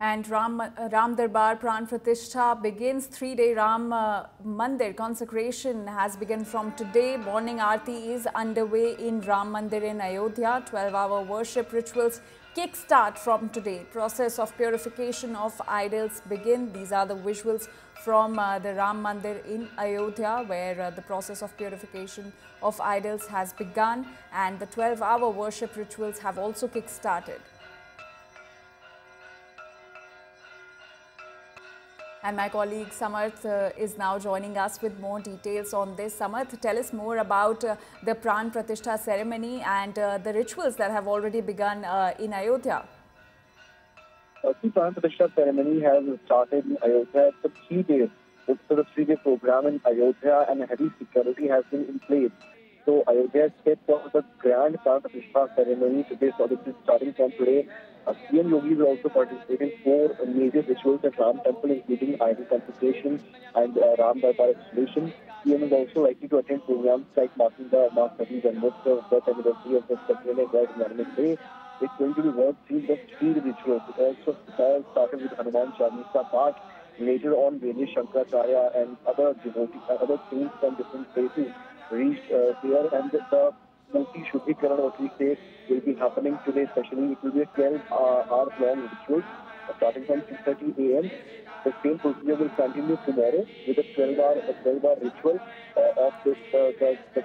And Ram Darbar Pran Pratishtha begins. 3-day Ram Mandir consecration has begun from today. Morning Aarti is underway in Ram Mandir in Ayodhya. 12-hour worship rituals kickstart from today. Process of purification of idols begin. These are the visuals from the Ram Mandir in Ayodhya, where the process of purification of idols has begun, and the 12-hour worship rituals have also kick-started. And my colleague Samarth is now joining us with more details on this. Samarth, tell us more about the Pran Pratishtha ceremony and the rituals that have already begun in Ayodhya. The Pran Pratishtha ceremony has started in Ayodhya. It's a 3-day. It's a 3-day program in Ayodhya, and heavy security has been in place. So Ayodhya is set for the grand Pran Pratishtha ceremony today. So this is starting from today. CM Yogi will also participate in 4 major rituals at Ram Temple, including idol consecration and Ram Darbar installation. CM is also likely to attend programs like marking the Master Janmotsava, birth anniversary of the Satyanath God Environment Day. It's going to be world-themed the field rituals. It also started with Hanuman Chalisa Path. Later on, Vedish Shankaracharya and other devotees, other saints from different places reached here, and the Murti Shuddhikaran, what we say, will be happening today. Especially, it will be a 12-hour-long ritual starting from 6:30 a.m. The same procedure will continue tomorrow with a 12-hour ritual of this, the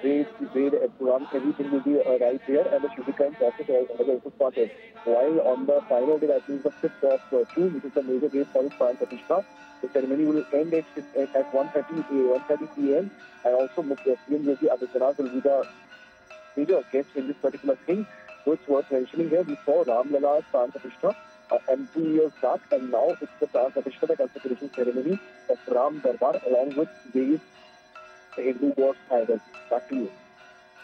Ved, Puran, everything will be right there, and the Shuddhikaran process has also started. While on the final day, that means the 5th of June, which is the major day for Pran Pratishtha, the ceremony will end at 1:30 p.m. and also CM Yogi Adityanath will be the major guest in this particular thing. So it's worth mentioning here, we saw Ram Lala's Pran Pratishtha and 2 years back, and now it's the Pran Pratishtha, the consecration ceremony of Ram Darbar, along with various Hindu gods idols. Back to you.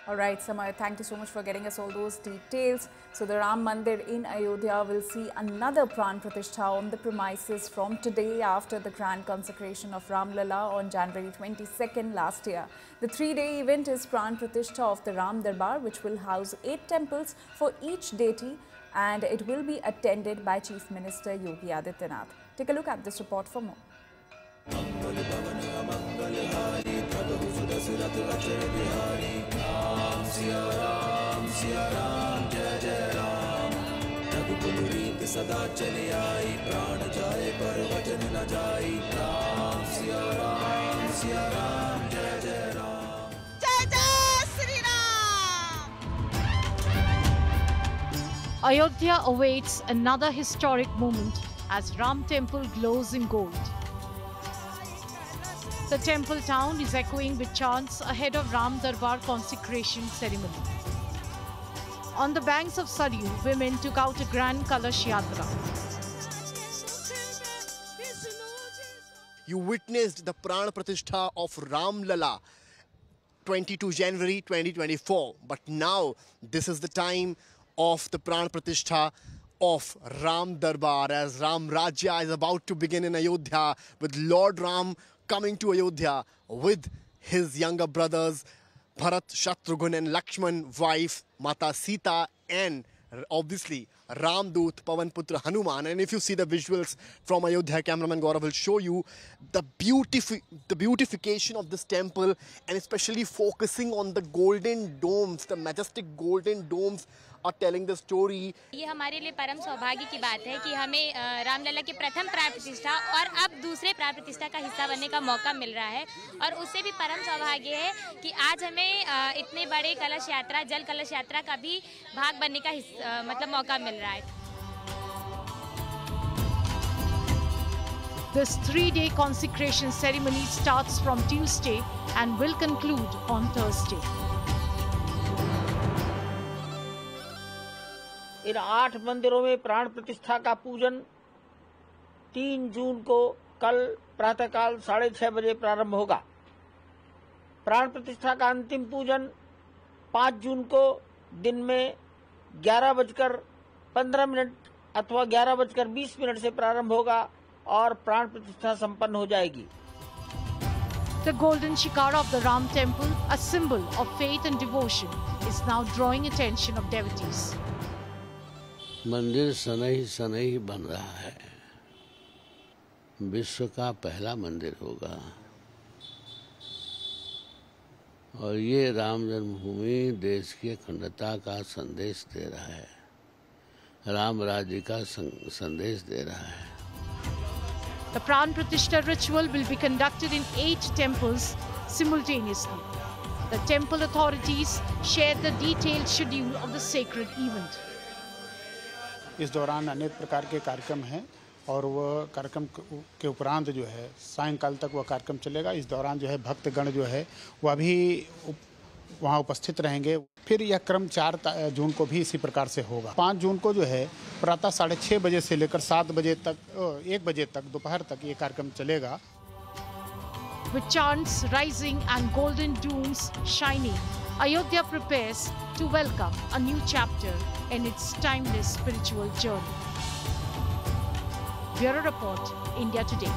All right, Samar, thank you so much for getting us all those details. So the Ram Mandir in Ayodhya will see another Pran Pratishtha on the premises from today after the grand consecration of Ram Lala on January 22nd last year. The 3-day event is Pran Pratishtha of the Ram Darbar, which will house 8 temples for each deity, and it will be attended by Chief Minister Yogi Adityanath. Take a look at this report for more. Ayodhya awaits another historic moment as Ram Temple glows in gold. The temple town is echoing with chants ahead of Ram Darbar consecration ceremony. On the banks of Saryu, women took out a grand Kalash Yatra. You witnessed the Pran Pratishtha of Ram Lala, 22 January 2024. But now, this is the time of the Pran Pratishtha of Ram Darbar, as Ram Rajya is about to begin in Ayodhya, with Lord Ram coming to Ayodhya with his younger brothers Bharat, Shatrughan and Lakshman, wife Mata Sita, and obviously Ramdut, Pavan Putra Hanuman. And if you see the visuals from Ayodhya, cameraman Gaurav will show you the beautification of this temple, and especially focusing on the golden domes, the majestic golden domes are telling the story. ये हमारे लिए परम सौभाग्य की बात है कि हमें रामलला की प्रथम प्राण प्रतिष्ठा और अब दूसरे प्राण प्रतिष्ठा का हिस्सा बनने का मौका मिल रहा है, और उससे भी परम सौभाग्य है कि आज हमें इतने बड़े कलश यात्रा, जल कलश यात्रा का भी भाग बनने का मतलब मौका मिल रहा है. This 3-day consecration ceremony starts from Tuesday and will conclude on Thursday. इन 8 मंदिरों में प्राण प्रतिष्ठा का पूजन 3 जून को कल प्रातःकाल 6:30 बजे प्रारंभ होगा. प्राण प्रतिष्ठा का अंतिम पूजन 5 जून को दिन में 11:15 अथवा 11:20 से प्रारंभ होगा और प्राण प्रतिष्ठा संपन्न हो जाएगी. The golden shikara of the Ram temple, a symbol of faith and devotion, is now drawing attention of devotees. मंदिर सनई सनई बन रहा है. विश्व का पहला मंदिर होगा और ये राम जन्मभूमि देश की अखंडता का संदेश दे रहा है, राम राज्य का संदेश दे रहा है। The Pran Pratishtha ritual will be conducted in 8 temples simultaneously. The temple authorities shared the detailed schedule of the sacred event. इस दौरान अनेक प्रकार के कार्यक्रम हैं और वह कार्यक्रम के उपरांत जो है सायंकाल तक वह कार्यक्रम चलेगा। इस दौरान जो है भक्तगण जो है वह भी वहाँ उपस्थित रहेंगे। फिर यह क्रम 4 जून को भी इसी प्रकार से होगा। 5 जून को जो है प्रातः 6:30 बजे से लेकर 7 बजे तक 1 बजे तक दोपहर तक ये कार्यक्रम चलेगा। With chants rising and golden dooms shining, Ayodhya prepares to welcome a new chapter in its timeless spiritual journey. Bureau Report, India Today.